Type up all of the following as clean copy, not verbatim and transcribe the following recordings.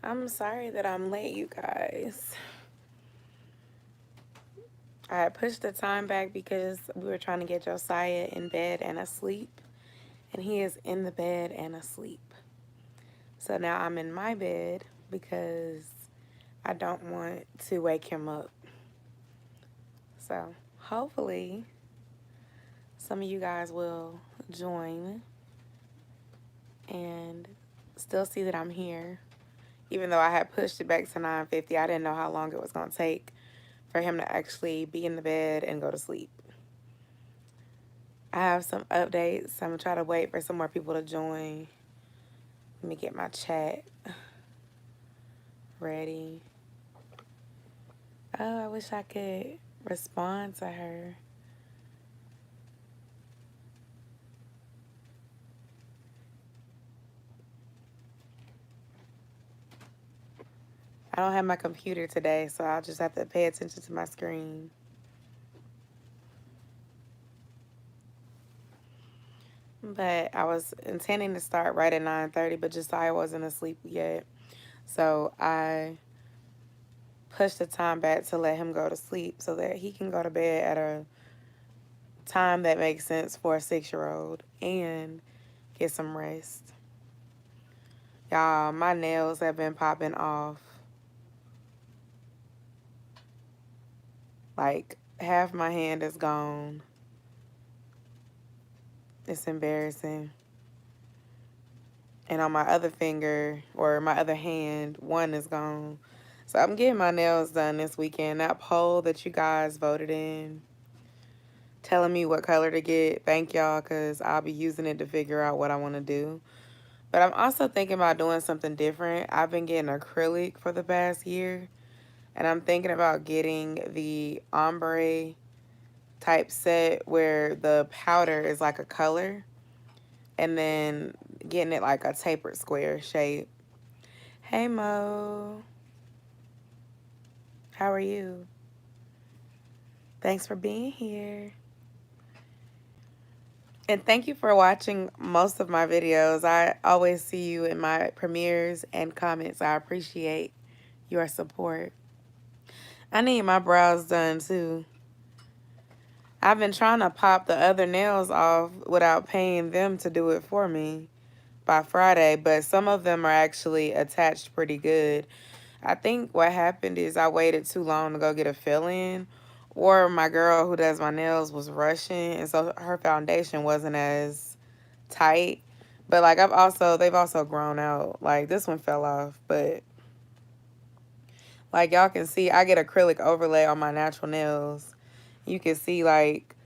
I'm sorry that I'm late, you guys. I had pushed the time back because we were trying to get Josiah in bed and asleep, and he is in the bed and asleep. So now I'm in my bed because I don't want to wake him up. So hopefully some of you guys will join and still see that I'm here. Even though I had pushed it back to 9:50, I didn't know how long it was going to take for him to actually be in the bed and go to sleep. I have some updates. I'm going to try to wait for some more people to join. Let me get my chat ready. Oh, I wish I could respond to her. I don't have my computer today, so I'll just have to pay attention to my screen. But I was intending to start right at 9:30, but Josiah wasn't asleep yet. So I pushed the time back to let him go to sleep so that he can go to bed at a time that makes sense for a 6-year-old and get some rest. Y'all, my nails have been popping off. Like, half my hand is gone. It's embarrassing. And on my other finger, or my other hand, one is gone. So I'm getting my nails done this weekend. That poll that you guys voted in, telling me what color to get, thank y'all, because I'll be using it to figure out what I want to do. But I'm also thinking about doing something different. I've been getting acrylic for the past year, and I'm thinking about getting the ombre type set where the powder is like a color, and then getting it like a tapered square shape. Hey Mo, how are you? Thanks for being here. And thank you for watching most of my videos. I always see you in my premieres and comments. I appreciate your support. I need my brows done too. I've been trying to pop the other nails off without paying them to do it for me by Friday, but some of them are actually attached pretty good. I think what happened is I waited too long to go get a fill-in, or my girl who does my nails was rushing, and so her foundation wasn't as tight. But like they've also grown out. Like this one fell off, but like y'all can see, I get acrylic overlay on my natural nails. You can see like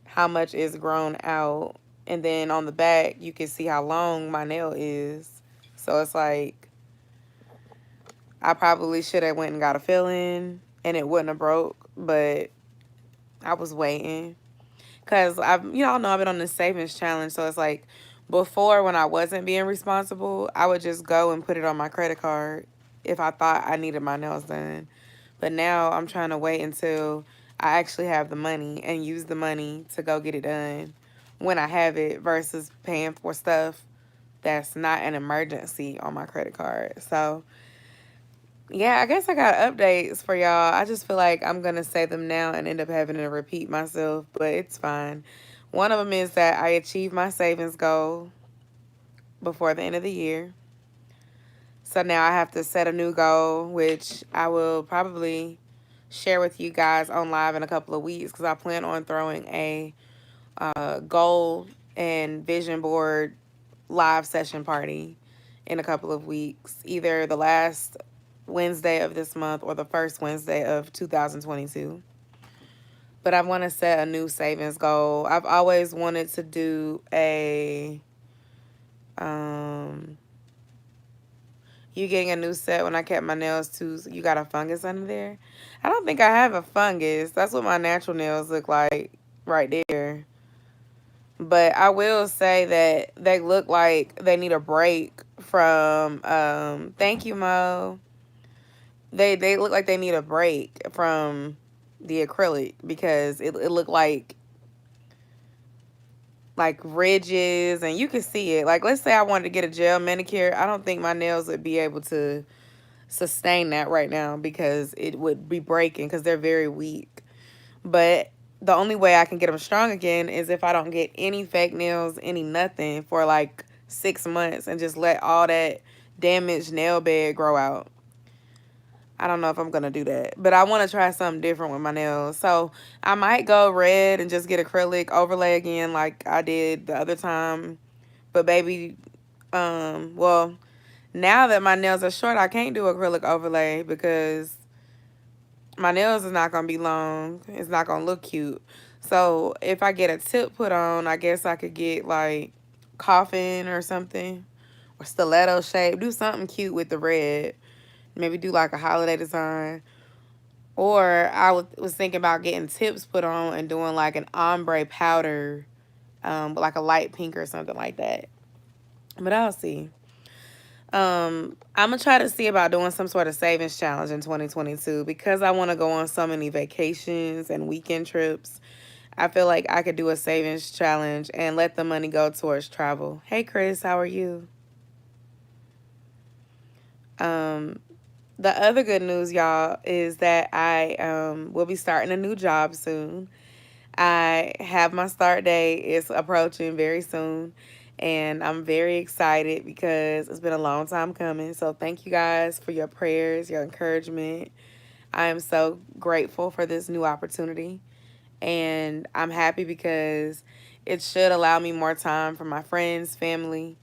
how much is grown out, and then on the back you can see how long my nail is. So it's like I probably should have went and got a fill-in and it wouldn't have broke, but I was waiting. Cause y'all know I've been on this savings challenge, so it's like before when I wasn't being responsible, I would just go and put it on my credit card if I thought I needed my nails done. But now I'm trying to wait until I actually have the money and use the money to go get it done when I have it versus paying for stuff that's not an emergency on my credit card. So yeah, I guess I got updates for y'all. I just feel like I'm going to say them now and end up having to repeat myself, but it's fine. One of them is that I achieved my savings goal before the end of the year. So now I have to set a new goal, which I will probably share with you guys on live in a couple of weeks because I plan on throwing a goal and vision board live session party in a couple of weeks, either the last Wednesday of this month or the first Wednesday of 2022. But I want to set a new savings goal. I've always wanted to do a you getting a new set when I kept my nails too. You got a fungus under there? I don't think I have a fungus. That's what my natural nails look like right there. But I will say that they look like they need a break from thank you, Mo. They look like they need a break from the acrylic because it looked like ridges, and you can see it. Like let's say I wanted to get a gel manicure, I don't think my nails would be able to sustain that right now because it would be breaking because they're very weak. But the only way I can get them strong again is if I don't get any fake nails, any nothing for like 6 months and just let all that damaged nail bed grow out. I don't know if I'm going to do that. But I want to try something different with my nails. So I might go red and just get acrylic overlay again like I did the other time. But baby, well, now that my nails are short, I can't do acrylic overlay because my nails is not going to be long. It's not going to look cute. So if I get a tip put on, I guess I could get like coffin or something. Or stiletto shape. Do something cute with the red. Maybe do like a holiday design. Or I was thinking about getting tips put on and doing like an ombre powder. Like a light pink or something like that. But I'll see. I'm going to try to see about doing some sort of savings challenge in 2022 because I want to go on so many vacations and weekend trips. I feel like I could do a savings challenge and let the money go towards travel. Hey, Chris, how are you? The other good news, y'all, is that I will be starting a new job soon. I have my start date. It's approaching very soon. And I'm very excited because it's been a long time coming. So thank you guys for your prayers, your encouragement. I am so grateful for this new opportunity. And I'm happy because it should allow me more time for my friends, family,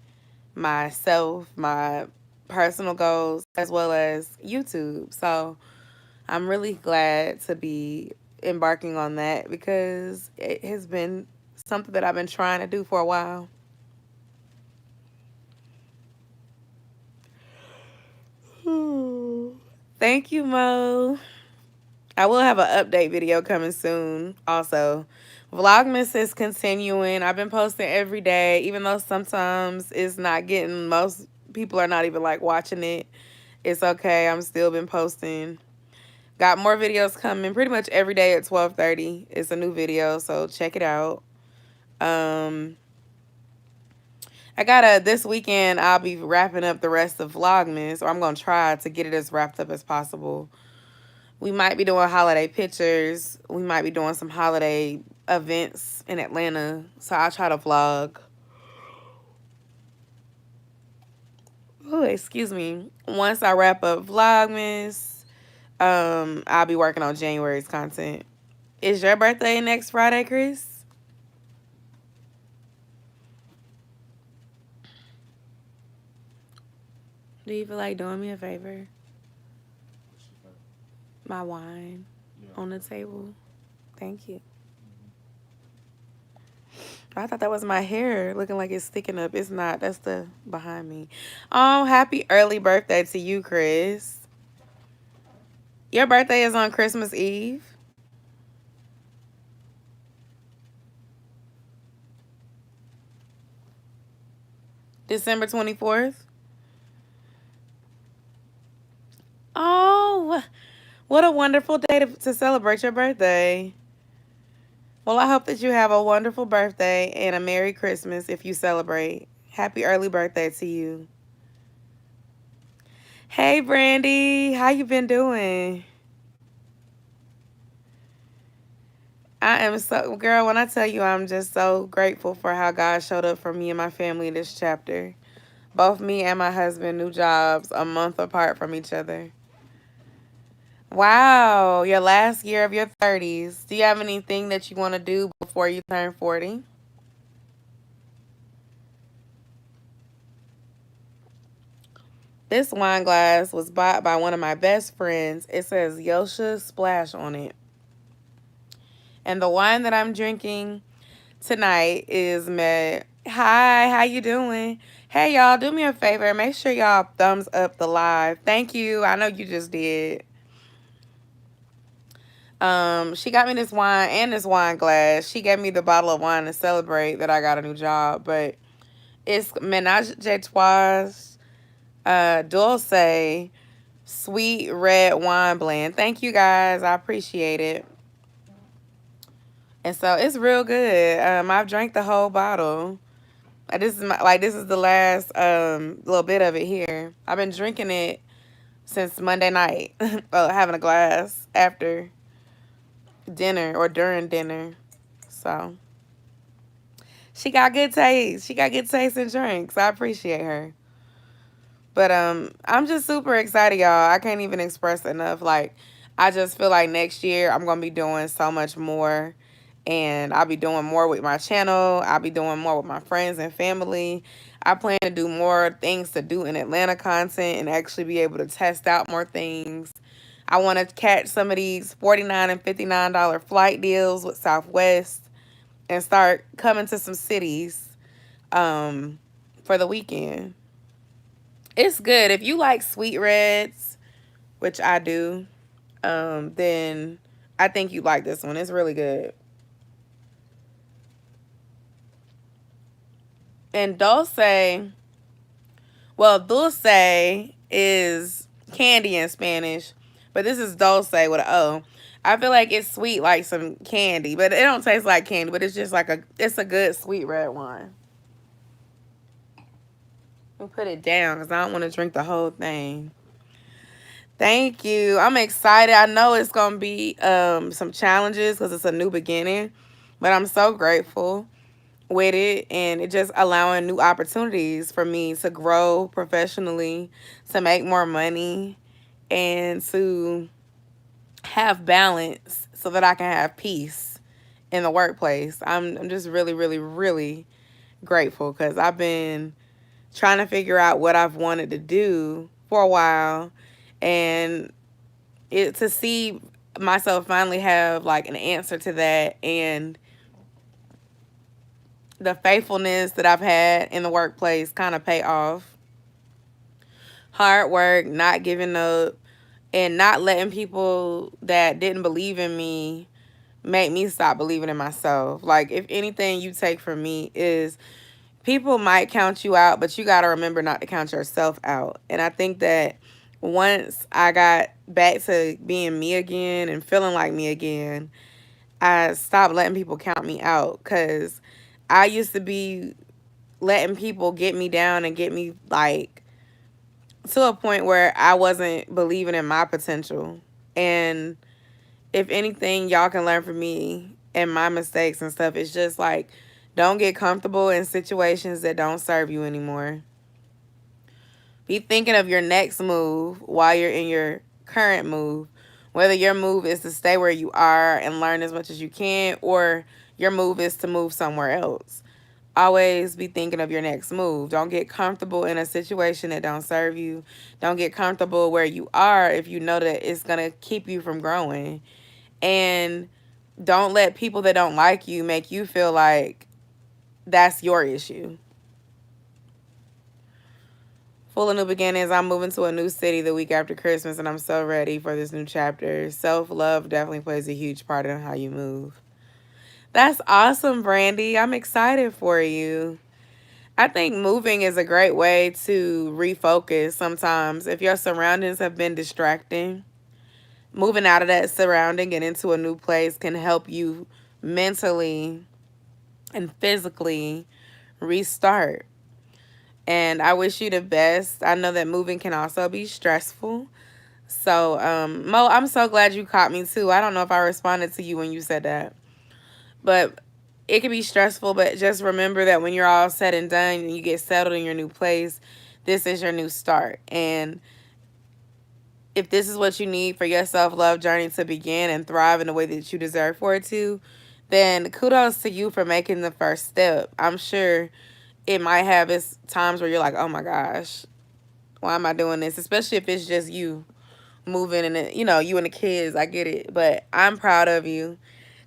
myself, my personal goals, as well as YouTube. So I'm really glad to be embarking on that because it has been something that I've been trying to do for a while. Thank you, Mo. I will have an update video coming soon. Also, Vlogmas is continuing. I've been posting every day, even though sometimes it's not getting, most people are not even like watching it. It's okay. I'm still been posting. Got more videos coming pretty much every day at 12:30. It's a new video, so check it out. I gotta, this weekend, I'll be wrapping up the rest of Vlogmas, or I'm gonna try to get it as wrapped up as possible. We might be doing holiday pictures. We might be doing some holiday events in Atlanta, so I'll try to vlog. Oh, excuse me. Once I wrap up Vlogmas, I'll be working on January's content. Is your birthday next Friday, Chris? Do you feel like doing me a favor? My wine on the table. Thank you. I thought that was my hair looking like it's sticking up. It's not. That's the behind me. Oh, happy early birthday to you, Chris. Your birthday is on Christmas Eve. December 24th. Oh, what a wonderful day to celebrate your birthday. Well, I hope that you have a wonderful birthday and a Merry Christmas if you celebrate. Happy early birthday to you. Hey, Brandy. How you been doing? I am so, girl, when I tell you I'm just so grateful for how God showed up for me and my family in this chapter. Both me and my husband, new jobs, a month apart from each other. Wow, your last year of your 30s. Do you have anything that you want to do before you turn 40? This wine glass was bought by one of my best friends. It says Yosha Splash on it. And the wine that I'm drinking tonight is Med. Hi, how you doing? Hey, y'all, do me a favor. Make sure y'all thumbs up the live. Thank you. I know you just did. She got me this wine and this wine glass. She gave me the bottle of wine to celebrate that I got a new job, but it's Ménage à Trois Dulce sweet red wine blend. Thank you guys. I appreciate it. And so it's real good. I've drank the whole bottle. This is the last little bit of it here. I've been drinking it since Monday night. Having a glass after dinner or during dinner. So she got good taste. She got good taste in drinks. I appreciate her. But I'm just super excited, y'all. I can't even express enough. Like, I just feel like next year I'm gonna be doing so much more, and I'll be doing more with my channel. I'll be doing more with my friends and family. I plan to do more things to do in Atlanta content and actually be able to test out more things. I want to catch some of these $49 and $59 flight deals with Southwest and start coming to some cities for the weekend. It's good. If you like sweet reds, which I do, then I think you like this one. It's really good. And dulce, well, dulce is candy in Spanish, but this is dulce with an O. I feel like it's sweet like some candy, but it don't taste like candy, but it's just like it's a good sweet red wine. I'll put it down because I don't want to drink the whole thing. Thank you. I'm excited. I know it's going to be some challenges because it's a new beginning, but I'm so grateful with it, and it just allowing new opportunities for me to grow professionally, to make more money, and to have balance so that I can have peace in the workplace. I'm just really, really, really grateful because I've been trying to figure out what I've wanted to do for a while, and to see myself finally have like an answer to that, and the faithfulness that I've had in the workplace kind of pay off. Hard work, not giving up, and not letting people that didn't believe in me make me stop believing in myself. Like, if anything you take from me is people might count you out, but you got to remember not to count yourself out. And I think that once I got back to being me again and feeling like me again, I stopped letting people count me out, because I used to be letting people get me down and get me like to a point where I wasn't believing in my potential. And if anything y'all can learn from me and my mistakes and stuff, it's just like, don't get comfortable in situations that don't serve you anymore. Be thinking of your next move while you're in your current move. Whether your move is to stay where you are and learn as much as you can, or your move is to move somewhere else. Always be thinking of your next move. Don't get comfortable in a situation that don't serve you. Don't get comfortable where you are if you know that it's going to keep you from growing. And don't let people that don't like you make you feel like that's your issue. Full of new beginnings. I'm moving to a new city the week after Christmas, and I'm so ready for this new chapter. Self-love definitely plays a huge part in how you move. That's awesome, Brandy. I'm excited for you. I think moving is a great way to refocus sometimes. If your surroundings have been distracting, moving out of that surrounding and into a new place can help you mentally and physically restart. And I wish you the best. I know that moving can also be stressful. So, Mo, I'm so glad you caught me too. I don't know if I responded to you when you said that. But it can be stressful, but just remember that when you're all said and done and you get settled in your new place, this is your new start. And if this is what you need for your self-love journey to begin and thrive in the way that you deserve for it to, then kudos to you for making the first step. I'm sure it might have its times where you're like, oh my gosh, why am I doing this? Especially if it's just you moving and, you know, you and the kids. I get it. But I'm proud of you,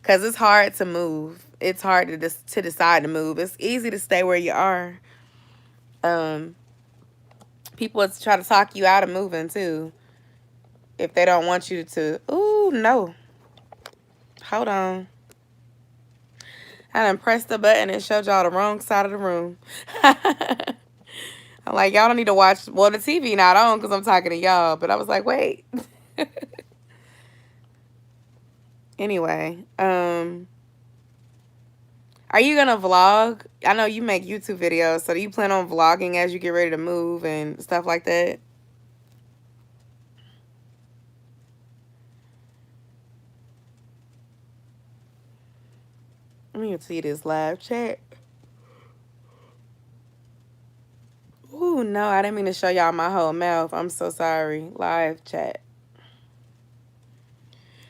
because it's hard to move. It's hard to decide to move. It's easy to stay where you are. People try to talk you out of moving too, if they don't want you to. Ooh, no. Hold on. I done pressed the button and showed y'all the wrong side of the room. I'm like, y'all don't need to watch. Well, the TV not on because I'm talking to y'all. But I was like, wait. Anyway, are you gonna vlog? I know you make YouTube videos, so do you plan on vlogging as you get ready to move and stuff like that? Let me see this live chat. Ooh, no, I didn't mean to show y'all my whole mouth. I'm so sorry. Live chat.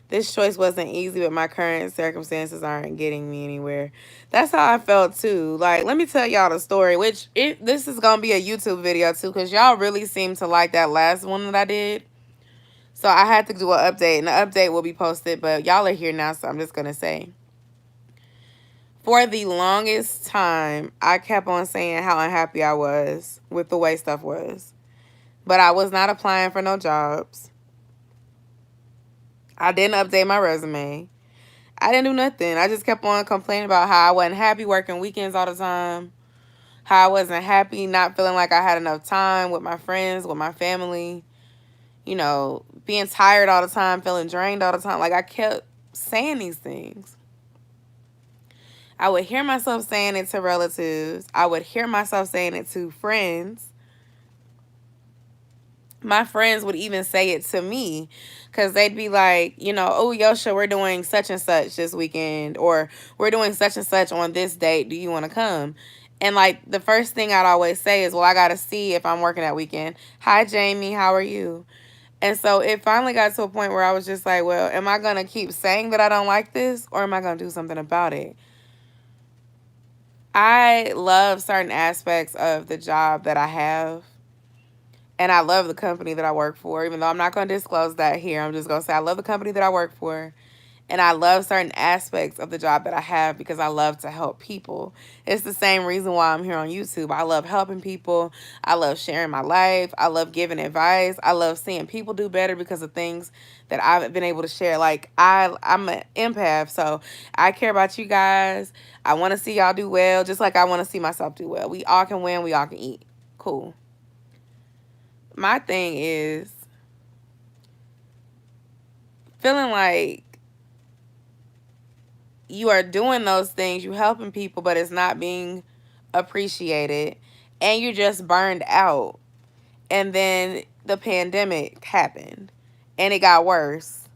This choice wasn't easy, but my current circumstances aren't getting me anywhere. That's how I felt too. Like, let me tell y'all the story, which this is gonna be a YouTube video too, because y'all really seem to like that last one that I did. So I had to do an update, and the update will be posted, but y'all are here now, so I'm just gonna say. For the longest time, I kept on saying how unhappy I was with the way stuff was. But I was not applying for no jobs. I didn't update my resume. I didn't do nothing. I just kept on complaining about how I wasn't happy working weekends all the time. How I wasn't happy, not feeling like I had enough time with my friends, with my family. You know, being tired all the time, feeling drained all the time. Like, I kept saying these things. I would hear myself saying it to relatives. I would hear myself saying it to friends. My friends would even say it to me because they'd be like, you know, oh, Yosha, we're doing such and such this weekend, or we're doing such and such on this date. Do you want to come? And like the first thing I'd always say is, well, I got to see if I'm working that weekend. Hi, Jamie. How are you? And so it finally got to a point where I was just like, well, am I going to keep saying that I don't like this, or am I going to do something about it? I love certain aspects of the job that I have. And I love the company that I work for, even though I'm not going to disclose that here. I'm just going to say I love the company that I work for. And I love certain aspects of the job that I have because I love to help people. It's the same reason why I'm here on YouTube. I love helping people. I love sharing my life. I love giving advice. I love seeing people do better because of things that I've been able to share. Like, I'm an empath, so I care about you guys. I want to see y'all do well, just like I want to see myself do well. We all can win. We all can eat. Cool. My thing is feeling like you are doing those things, you helping people, but it's not being appreciated, and you're just burned out. And then the pandemic happened, and it got worse.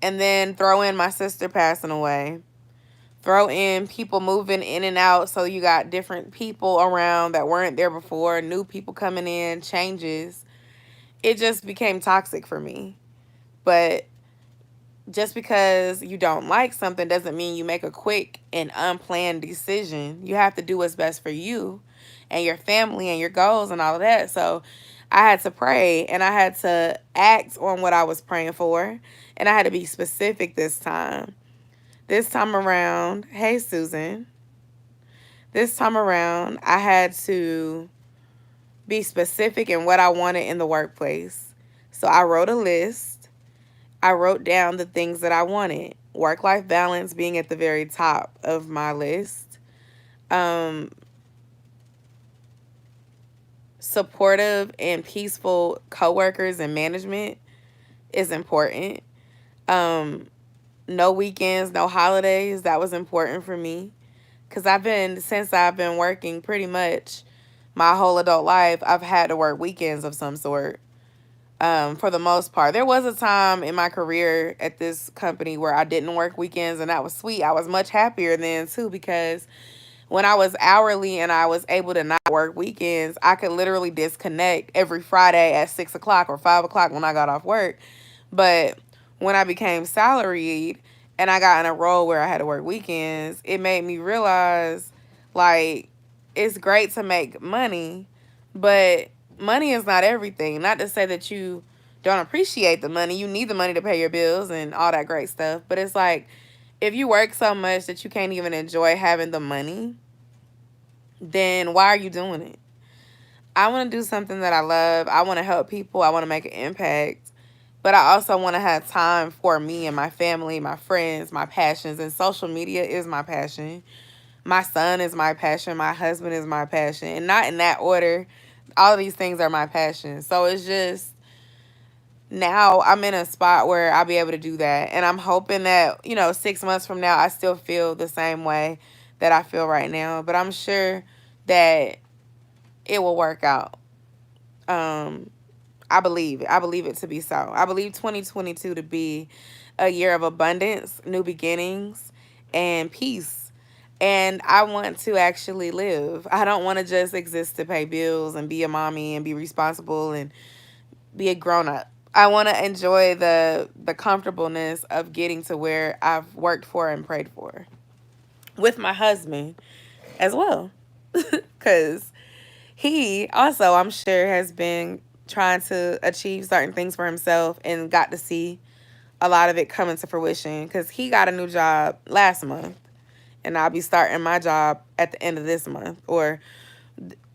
And then throw in my sister passing away. Throw in people moving in and out, so you got different people around that weren't there before, new people coming in, changes. It just became toxic for me. But just because you don't like something doesn't mean you make a quick and unplanned decision. You have to do what's best for you and your family and your goals and all of that. So I had to pray, and I had to act on what I was praying for, and I had to be specific this time. This time around, hey, Susan. This time around, I had to be specific in what I wanted in the workplace. So I wrote a list. I wrote down the things that I wanted. Work-life balance being at the very top of my list. Supportive and peaceful coworkers and management is important. No weekends, no holidays. That was important for me. Because since I've been working pretty much my whole adult life, I've had to work weekends of some sort. For the most part. There was a time in my career at this company where I didn't work weekends, and that was sweet. I was much happier then too, because when I was hourly and I was able to not work weekends, I could literally disconnect every Friday at 6 o'clock or 5 o'clock when I got off work. But when I became salaried and I got in a role where I had to work weekends, it made me realize, like, it's great to make money, but money is not everything. Not to say that you don't appreciate the money. You need the money to pay your bills and all that great stuff. But it's like, if you work so much that you can't even enjoy having the money, then why are you doing it? I want to do something that I love. I want to help people. I want to make an impact. But I also want to have time for me and my family, my friends, my passions. And social media is my passion. My son is my passion. My husband is my passion. And not in that order. All of these things are my passion. So it's just, now I'm in a spot where I'll be able to do that. And I'm hoping that, 6 months from now, I still feel the same way that I feel right now. But I'm sure that it will work out. I believe it. I believe it to be so. I believe 2022 to be a year of abundance, new beginnings, and peace. And I want to actually live. I don't want to just exist to pay bills and be a mommy and be responsible and be a grown up. I want to enjoy the comfortableness of getting to where I've worked for and prayed for with my husband as well. Cuz he also, I'm sure, has been trying to achieve certain things for himself and got to see a lot of it coming to fruition cuz he got a new job last month and I'll be starting my job at the end of this month or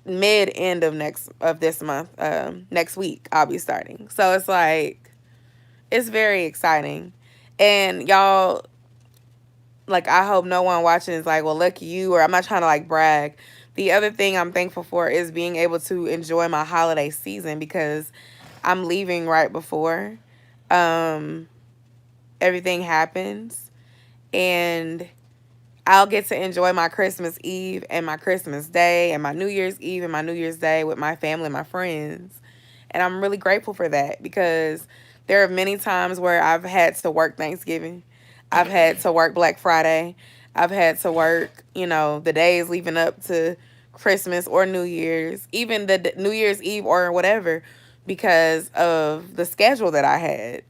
mid end of this month. Next week I'll be starting. So it's like it's very exciting. And y'all, like, I hope no one watching is like, well, look you, or I'm not trying to like brag. The other thing I'm thankful for is being able to enjoy my holiday season because I'm leaving right before everything happens, and I'll get to enjoy my Christmas Eve and my Christmas Day and my New Year's Eve and my New Year's Day with my family and my friends. And I'm really grateful for that because there are many times where I've had to work Thanksgiving. I've had to work Black Friday. I've had to work, the days leading up to Christmas or New Year's, even the New Year's Eve or whatever, because of the schedule that I had.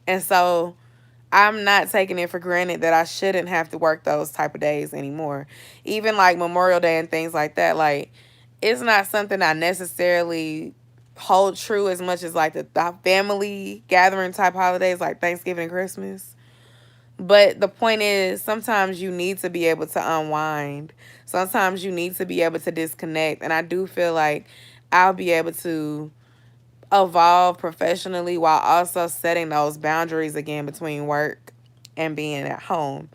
And so I'm not taking it for granted that I shouldn't have to work those type of days anymore. Even like Memorial Day and things like that, like it's not something I necessarily hold true as much as like the family gathering type holidays like Thanksgiving and Christmas. But the point is, sometimes you need to be able to unwind. Sometimes you need to be able to disconnect. And I do feel like I'll be able to evolve professionally while also setting those boundaries again between work and being at home.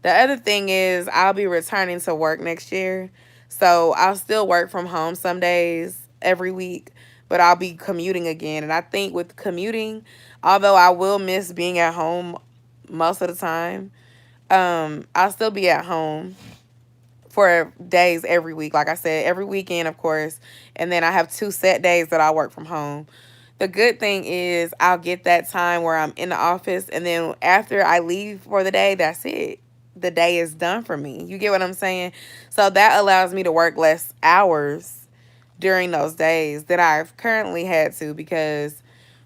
The other thing is I'll be returning to work next year. So I'll still work from home some days every week, but I'll be commuting again. And I think with commuting, although I will miss being at home most of the time, I'll still be at home for days every week. Like I said, every weekend, of course. And then I have 2 set days that I work from home. The good thing is I'll get that time where I'm in the office. And then after I leave for the day, that's it. The day is done for me. You get what I'm saying? So that allows me to work less hours during those days that I've currently had to, because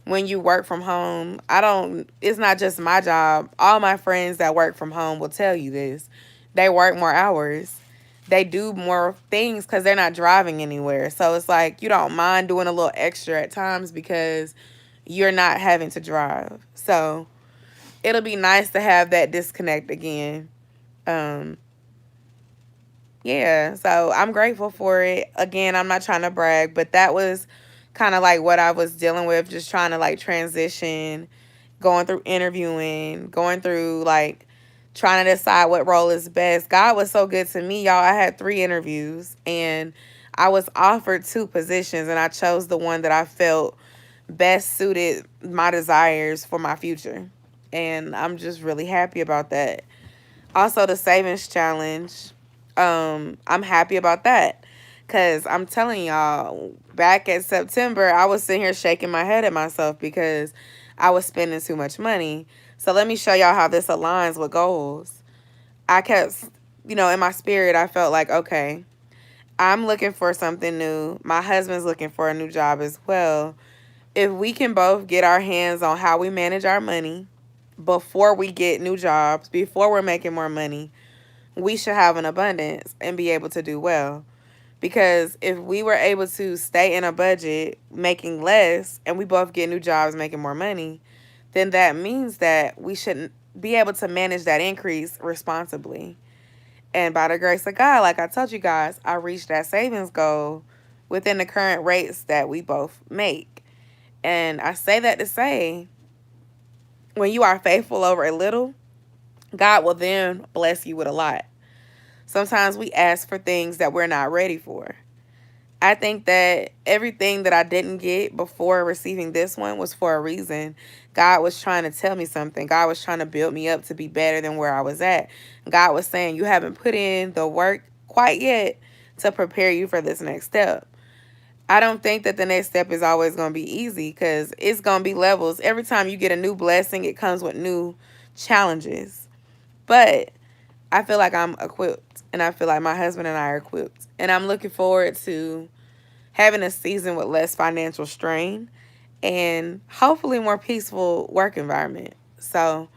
when you work from home, it's not just my job. All my friends that work from home will tell you this. They work more hours. They do more things because they're not driving anywhere. So it's like you don't mind doing a little extra at times because you're not having to drive. So it'll be nice to have that disconnect again. Yeah, so I'm grateful for it. Again, I'm not trying to brag, but that was kind of like what I was dealing with, just trying to like transition, going through interviewing, going through like trying to decide what role is best. God was so good to me, y'all. I had 3 interviews and I was offered 2 positions, and I chose the one that I felt best suited my desires for my future. And I'm just really happy about that. Also, the savings challenge, I'm happy about that. Because I'm telling y'all, back in September, I was sitting here shaking my head at myself because I was spending too much money. So let me show y'all how this aligns with goals. I kept, in my spirit, I felt like, okay, I'm looking for something new. My husband's looking for a new job as well. If we can both get our hands on how we manage our money before we get new jobs, before we're making more money, we should have an abundance and be able to do well. Because if we were able to stay in a budget making less and we both get new jobs making more money, then that means that we should be able to manage that increase responsibly. And by the grace of God, like I told you guys, I reached that savings goal within the current rates that we both make. And I say that to say, when you are faithful over a little, God will then bless you with a lot. Sometimes we ask for things that we're not ready for. I think that everything that I didn't get before receiving this one was for a reason. God was trying to tell me something. God was trying to build me up to be better than where I was at. God was saying, you haven't put in the work quite yet to prepare you for this next step. I don't think that the next step is always going to be easy, because it's going to be levels. Every time you get a new blessing, it comes with new challenges. But I feel like I'm equipped, and I feel like my husband and I are equipped. And I'm looking forward to having a season with less financial strain and hopefully more peaceful work environment. So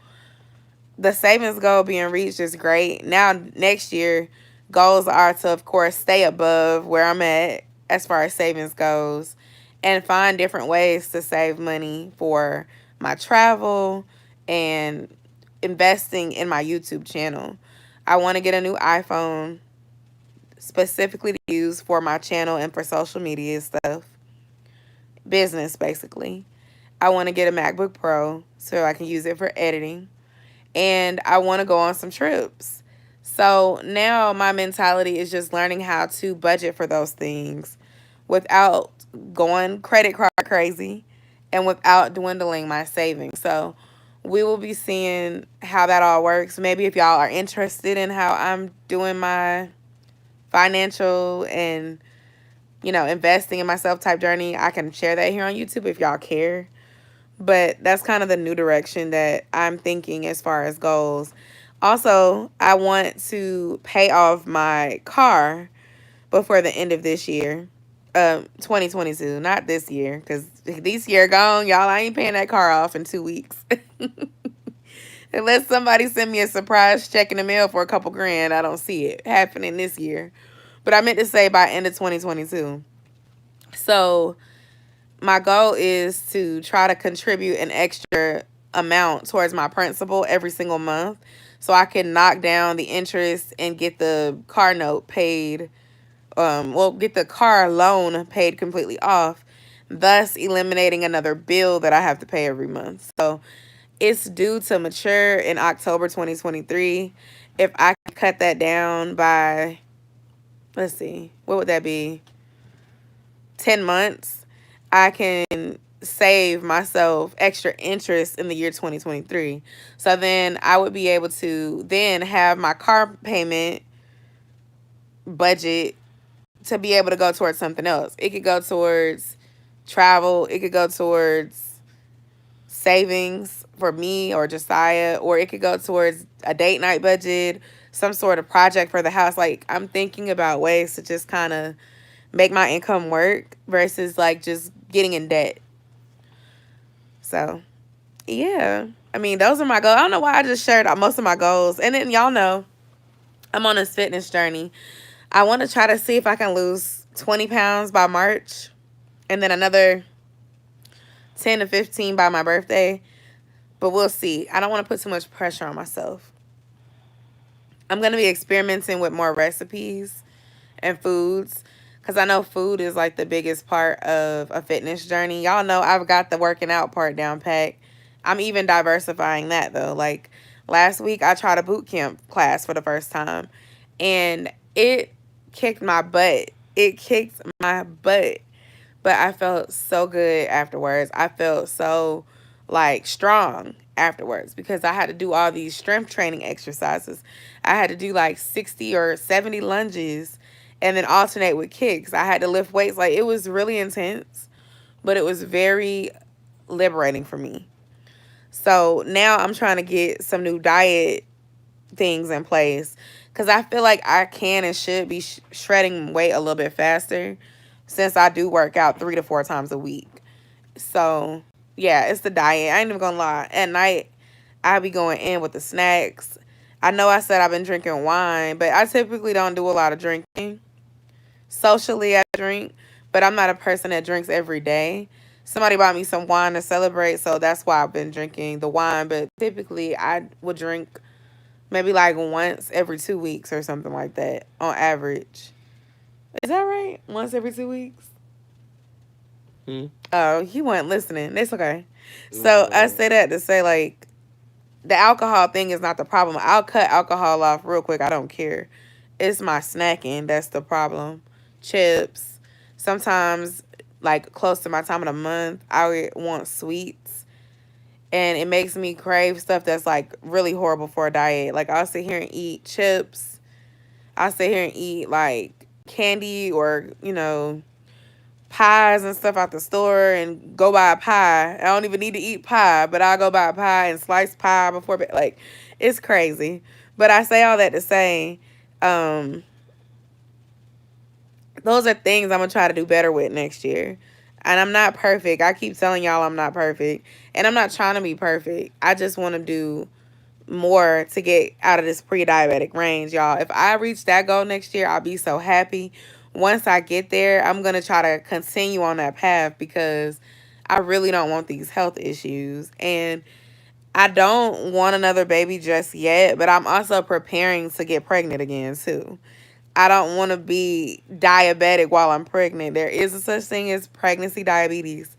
the savings goal being reached is great. Now, next year, goals are to, of course, stay above where I'm at as far as savings goes and find different ways to save money for my travel and investing in my YouTube channel. I want to get a new iPhone specifically to use for my channel and for social media stuff, business basically. I want to get a MacBook Pro so I can use it for editing. And I want to go on some trips. So now my mentality is just learning how to budget for those things without going credit card crazy and without dwindling my savings. So we will be seeing how that all works. Maybe if y'all are interested in how I'm doing my financial and, investing in myself type journey, I can share that here on YouTube if y'all care. But that's kind of the new direction that I'm thinking as far as goals. Also, I want to pay off my car before the end of this year, 2022, not this year, because this year gone, y'all, I ain't paying that car off in 2 weeks. Unless somebody send me a surprise check in the mail for a couple grand, I don't see it happening this year. But I meant to say by end of 2022. So my goal is to try to contribute an extra amount towards my principal every single month so I can knock down the interest and get the car note paid, get the car loan paid completely off, thus eliminating another bill that I have to pay every month. So it's due to mature in October 2023. If I can cut that down by, let's see, what would that be? 10 months, I can save myself extra interest in the year 2023. So then I would be able to then have my car payment budget to be able to go towards something else. It could go towards travel. It could go towards savings for me or Josiah, or it could go towards a date night budget, some sort of project for the house. Like, I'm thinking about ways to just kind of make my income work versus like just getting in debt. So, yeah. I mean, those are my goals. I don't know why I just shared most of my goals. And then y'all know I'm on this fitness journey. I want to try to see if I can lose 20 pounds by March and then another 10 to 15 by my birthday. But we'll see. I don't want to put too much pressure on myself. I'm going to be experimenting with more recipes and foods because I know food is like the biggest part of a fitness journey. Y'all know I've got the working out part down pat. I'm even diversifying that though. Like last week I tried a boot camp class for the first time and it kicked my butt. It kicked my butt. But I felt so good afterwards. I felt so like strong afterwards because I had to do all these strength training exercises. I had to do like 60 or 70 lunges and then alternate with kicks. I had to lift weights. Like, it was really intense, but it was very liberating for me. So now I'm trying to get some new diet things in place because I feel like I can and should be shredding weight a little bit faster since I do work out 3 to 4 times a week. So, yeah, it's the diet. I ain't even gonna lie. At night, I be going in with the snacks. I know I said I've been drinking wine, but I typically don't do a lot of drinking. Socially, I drink, but I'm not a person that drinks every day. Somebody bought me some wine to celebrate, so that's why I've been drinking the wine. But typically, I would drink maybe like once every 2 weeks or something like that on average. Is that right? Once every 2 weeks? Oh, he wasn't listening. It's okay. So I say that to say, like, the alcohol thing is not the problem. I'll cut alcohol off real quick. I don't care. It's my snacking that's the problem. Chips. Sometimes, like, close to my time of the month, I would want sweets. And it makes me crave stuff that's, like, really horrible for a diet. Like, I'll sit here and eat chips. I'll sit here and eat, like, candy or, pies and stuff out the store and go buy a pie. I don't even need to eat pie, but I'll go buy a pie and slice pie before bed. Like, it's crazy. But I say all that to say, um, those are things I'm going to try to do better with next year. And I'm not perfect. I keep telling y'all I'm not perfect. And I'm not trying to be perfect. I just want to do more to get out of this pre-diabetic range, y'all. If I reach that goal next year, I'll be so happy. Once I get there, I'm going to try to continue on that path because I really don't want these health issues. And I don't want another baby just yet, but I'm also preparing to get pregnant again, too. I don't want to be diabetic while I'm pregnant. There is a such thing as pregnancy diabetes.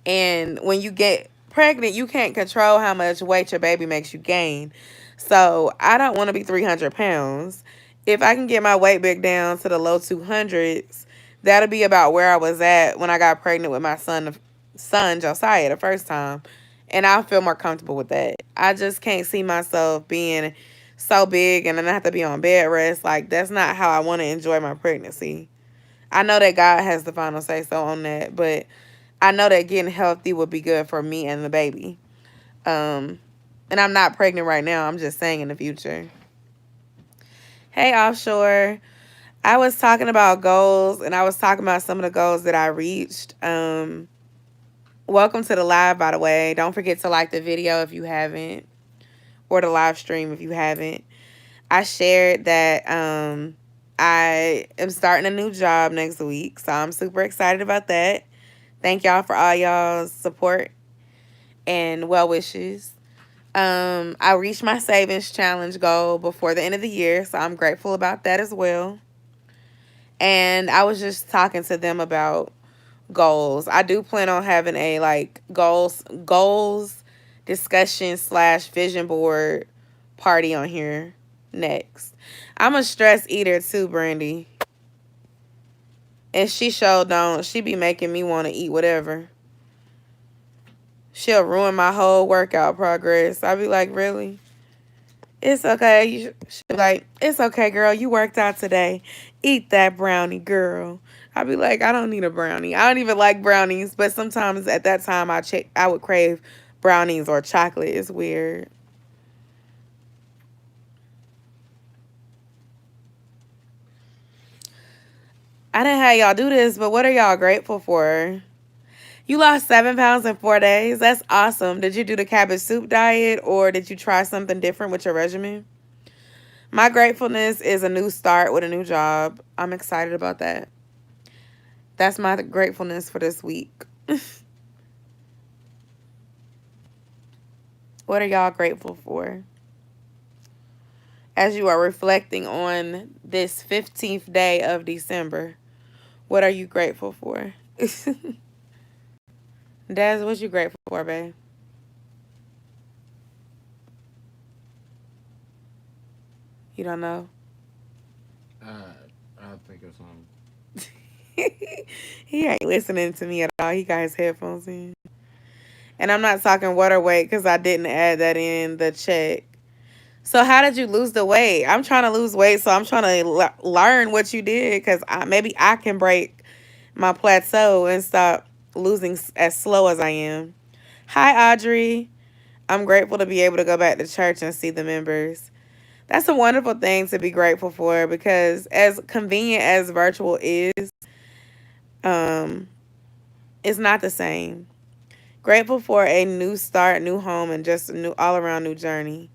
And when you get pregnant, you can't control how much weight your baby makes you gain. So I don't want to be 300 pounds. If I can get my weight back down to the low 200s, that'll be about where I was at when I got pregnant with my son Josiah the first time. And I'll feel more comfortable with that. I just can't see myself being so big and then I have to be on bed rest. Like, that's not how I want to enjoy my pregnancy. I know that God has the final say so on that, but I know that getting healthy would be good for me and the baby. And I'm not pregnant right now. I'm just saying in the future. Hey, Offshore. I was talking about goals, and I was talking about some of the goals that I reached. Welcome to the live, by the way. Don't forget to like the video if you haven't, or the live stream if you haven't. I shared that I am starting a new job next week, so I'm super excited about that. Thank y'all for all y'all's support and well wishes. I reached my savings challenge goal before the end of the year, so I'm grateful about that as well. And I was just talking to them about goals. I do plan on having a goals discussion / vision board party on here next. I'm a stress eater too, Brandy. And she be making me want to eat whatever. She'll ruin my whole workout progress. I'll be like, really? It's okay. She'll be like, it's okay, girl. You worked out today. Eat that brownie, girl. I'll be like, I don't need a brownie. I don't even like brownies. But sometimes at that time, I would crave brownies or chocolate. It's weird. I didn't have y'all do this, but what are y'all grateful for? You lost 7 pounds in 4 days. That's awesome. Did you do the cabbage soup diet or did you try something different with your regimen? My gratefulness is a new start with a new job. I'm excited about that. That's my gratefulness for this week. What are y'all grateful for? As you are reflecting on this 15th day of December, what are you grateful for? Daz, what you grateful for, babe? You don't know? I'll think of something. He ain't listening to me at all. He got his headphones in. And I'm not talking water weight because I didn't add that in the check. So how did you lose the weight? I'm trying to lose weight, so I'm trying to learn what you did because maybe I can break my plateau and stop losing as slow as I am. Hi, Audrey. I'm grateful to be able to go back to church and see the members. That's a wonderful thing to be grateful for because as convenient as virtual is, um, it's not the same. Grateful for a new start, new home, and just a new all around new journey.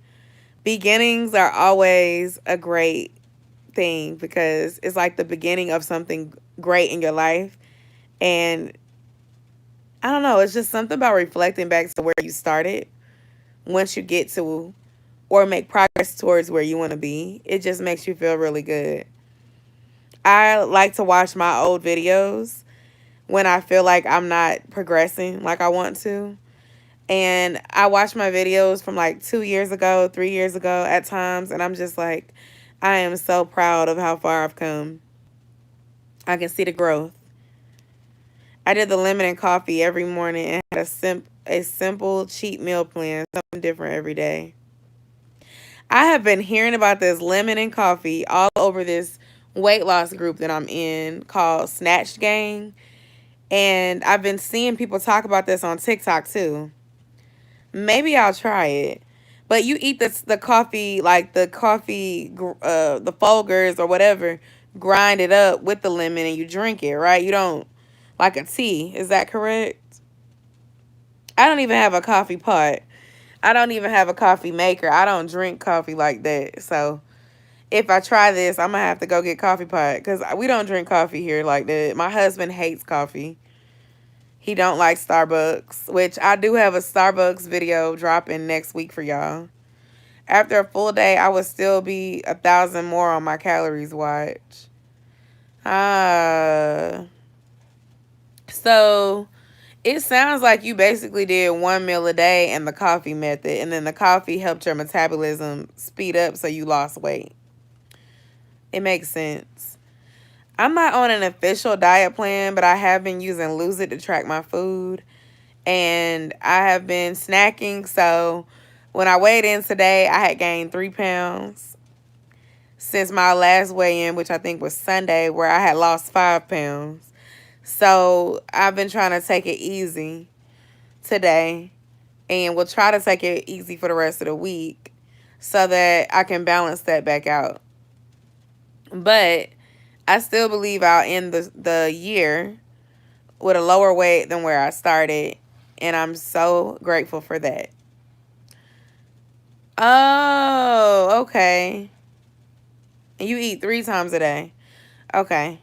Beginnings are always a great thing because it's like the beginning of something great in your life. And I don't know, it's just something about reflecting back to where you started once you get to or make progress towards where you want to be. It just makes you feel really good. I like to watch my old videos when I feel like I'm not progressing like I want to. And I watch my videos from like 2 years ago, 3 years ago at times, and I'm just like, I am so proud of how far I've come. I can see the growth. I did the lemon and coffee every morning and had a simple cheat meal plan, something different every day. I have been hearing about this lemon and coffee all over this weight loss group that I'm in called Snatch Gang. And I've been seeing people talk about this on TikTok too. Maybe I'll try it. But you eat the coffee, like the coffee, the Folgers or whatever, grind it up with the lemon and you drink it, right? You don't, like a tea. Is that correct? I don't even have a coffee pot. I don't even have a coffee maker. I don't drink coffee like that. So if I try this, I'm going to have to go get coffee pot because we don't drink coffee here like that. My husband hates coffee. He don't like Starbucks, which I do have a Starbucks video dropping next week for y'all. After a full day, I would still be 1,000 more on my calories. Watch. So it sounds like you basically did 1 meal a day and the coffee method, and then the coffee helped your metabolism speed up so you lost weight. It makes sense. I'm not on an official diet plan, but I have been using Lose It to track my food, and I have been snacking. So when I weighed in today, I had gained 3 pounds since my last weigh-in, which I think was Sunday, where I had lost 5 pounds. So I've been trying to take it easy today, and we'll try to take it easy for the rest of the week so that I can balance that back out. But I still believe I'll end the year with a lower weight than where I started, and I'm so grateful for that. Oh, okay. And you eat 3 times a day. Okay.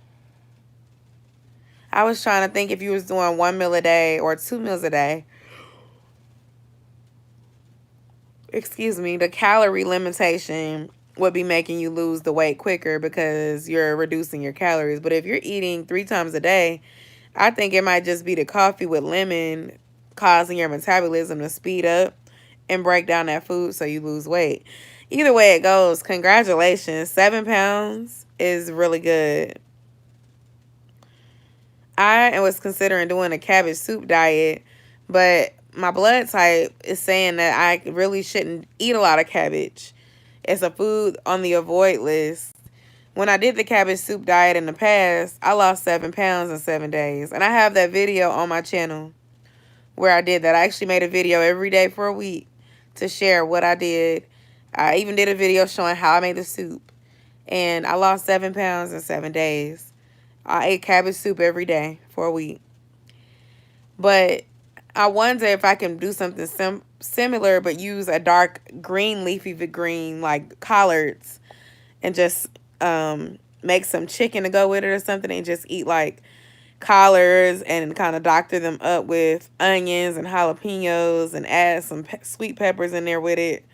I was trying to think if you was doing 1 meal a day or 2 meals a day. Excuse me. The calorie limitation would be making you lose the weight quicker because you're reducing your calories. But if you're eating 3 times a day, I think it might just be the coffee with lemon causing your metabolism to speed up and break down that food so you lose weight. Either way it goes, congratulations. 7 pounds is really good. I was considering doing a cabbage soup diet, but my blood type is saying that I really shouldn't eat a lot of cabbage. It's a food on the avoid list. When I did the cabbage soup diet in the past, I lost 7 pounds in 7 days. And I have that video on my channel where I did that. I actually made a video every day for a week to share what I did. I even did a video showing how I made the soup. And I lost 7 pounds in 7 days. I ate cabbage soup every day for a week. But I wonder if I can do something similar but use a dark green leafy green like collards and just make some chicken to go with it or something and just eat like collards and kind of doctor them up with onions and jalapenos and add some sweet peppers in there with it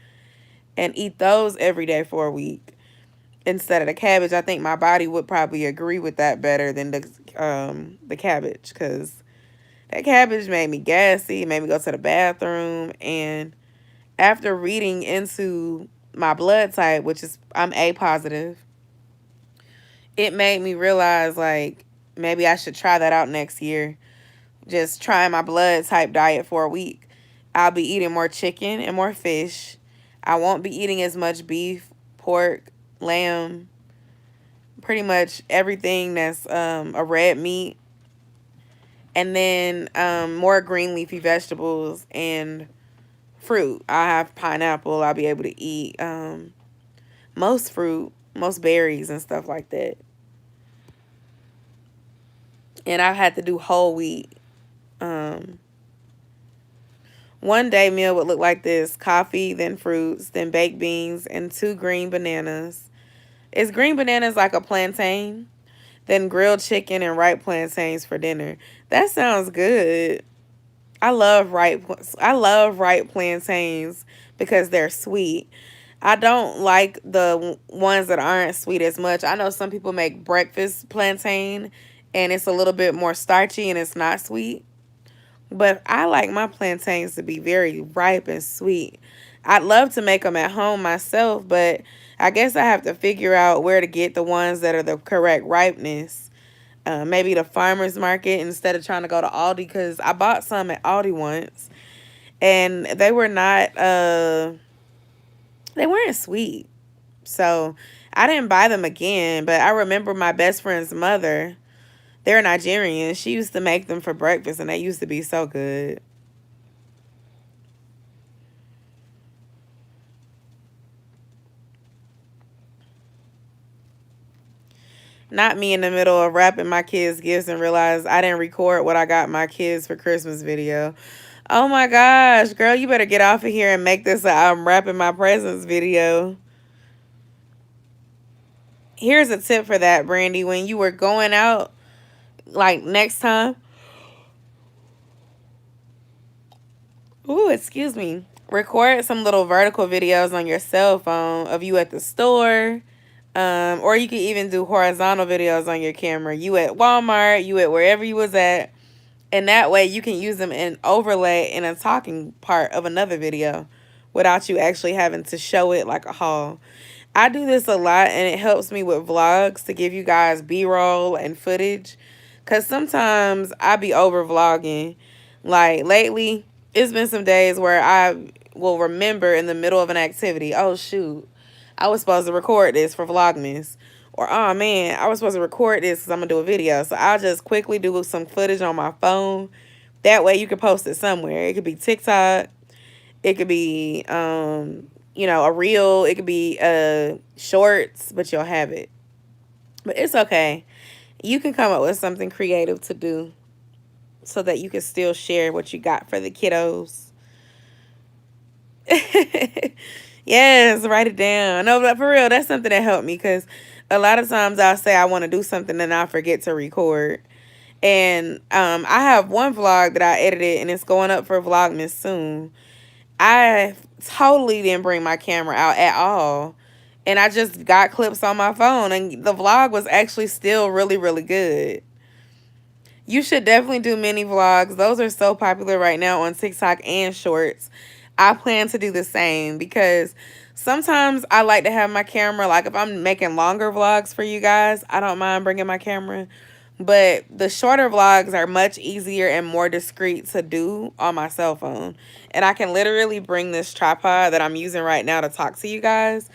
and eat those every day for a week instead of the cabbage. I think my body would probably agree with that better than the cabbage, because that cabbage made me gassy, made me go to the bathroom, and after reading into my blood type, which is I'm A positive, it made me realize like maybe I should try that out next year. Just trying my blood type diet for a week. I'll be eating more chicken and more fish. I won't be eating as much beef, pork, lamb, pretty much everything that's a red meat. And then more green leafy vegetables and fruit. I have pineapple. I'll be able to eat most fruit, most berries and stuff like that. And I've had to do whole wheat. One day meal would look like this: coffee, then fruits, then baked beans, and 2 green bananas. Is green bananas like a plantain? Then grilled chicken and ripe plantains for dinner. That sounds good. I love ripe plantains because they're sweet. I don't like the ones that aren't sweet as much. I know some people make breakfast plantain and it's a little bit more starchy and it's not sweet. But I like my plantains to be very ripe and sweet. I'd love to make them at home myself, but I guess I have to figure out where to get the ones that are the correct ripeness. Maybe the farmer's market instead of trying to go to Aldi, because I bought some at Aldi once and they were not, they weren't sweet. So I didn't buy them again, but I remember my best friend's mother, they're Nigerian. She used to make them for breakfast and they used to be so good. Not me in the middle of wrapping my kids' gifts and realize I didn't record what I got my kids for Christmas video. Oh my gosh, girl, you better get off of here and make this a I'm wrapping my presents video. Here's a tip for that, Brandy. When you were going out, like next time, ooh, excuse me, record some little vertical videos on your cell phone of you at the store. Or you can even do horizontal videos on your camera. You at Walmart, you at wherever you was at. And that way you can use them in overlay in a talking part of another video without you actually having to show it like a haul. I do this a lot, and it helps me with vlogs to give you guys B-roll and footage. Because sometimes I be over vlogging. Like lately, it's been some days where I will remember in the middle of an activity, oh shoot, I was supposed to record this for Vlogmas. Or, oh man, I was supposed to record this because I'm going to do a video. So I'll just quickly do some footage on my phone. That way you can post it somewhere. It could be TikTok. It could be, you know, a reel. It could be shorts, but you'll have it. But it's okay. You can come up with something creative to do so that you can still share what you got for the kiddos. Yes, write it down. No, but for real, that's something that helped me because a lot of times I'll say I want to do something and I forget to record. And I have one vlog that I edited and it's going up for Vlogmas soon. I totally didn't bring my camera out at all. And I just got clips on my phone and the vlog was actually still really, really good. You should definitely do mini vlogs. Those are so popular right now on TikTok and Shorts. I plan to do the same because sometimes I like to have my camera. Like if I'm making longer vlogs for you guys, I don't mind bringing my camera. But the shorter vlogs are much easier and more discreet to do on my cell phone. And I can literally bring this tripod that I'm using right now to talk to you guys.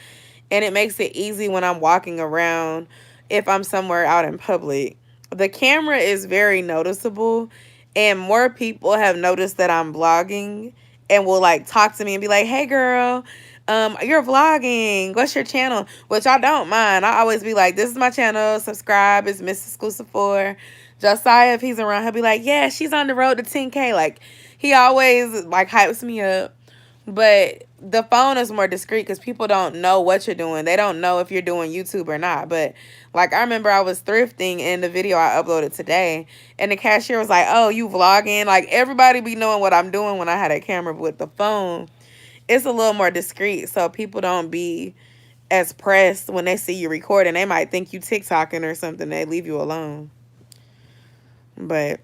And it makes it easy when I'm walking around if I'm somewhere out in public. The camera is very noticeable. And more people have noticed that I'm vlogging and will like talk to me and be like, hey girl, you're vlogging. What's your channel? Which I don't mind. I always be like, this is my channel. Subscribe. It's Miss Exclusive 4. Josiah, if he's around, he'll be like, yeah, she's on the road to 10K. Like, he always like hypes me up. But the phone is more discreet because people don't know what you're doing. They don't know if you're doing YouTube or not. But like I remember I was thrifting in the video I uploaded today. And the cashier was like, oh, you vlogging? Like everybody be knowing what I'm doing when I had a camera. But with the phone, it's a little more discreet. So people don't be as pressed when they see you recording. They might think you TikToking or something. They leave you alone. But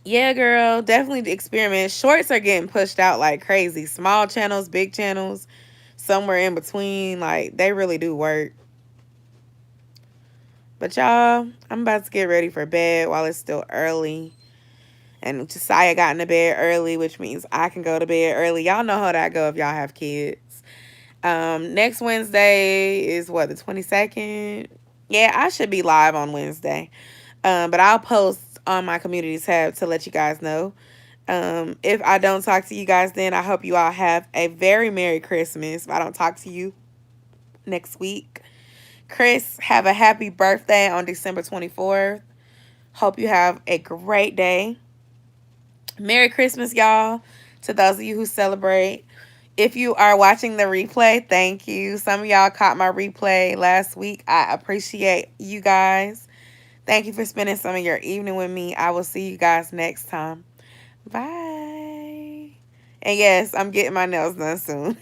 yeah, girl, definitely experiment. Shorts are getting pushed out like crazy. Small channels, big channels, somewhere in between. Like, they really do work. But y'all, I'm about to get ready for bed while it's still early. And Josiah got into bed early, which means I can go to bed early. Y'all know how that go if y'all have kids. Next Wednesday is what, the 22nd? Yeah, I should be live on Wednesday. But I'll post on my community tab to let you guys know. If I don't talk to you guys then, I hope you all have a very Merry Christmas. If I don't talk to you next week. Chris, have a happy birthday on December 24th. Hope you have a great day. Merry Christmas, y'all, to those of you who celebrate. If you are watching the replay, thank you. Some of y'all caught my replay last week. I appreciate you guys. Thank you for spending some of your evening with me. I will see you guys next time. Bye. And yes, I'm getting my nails done soon.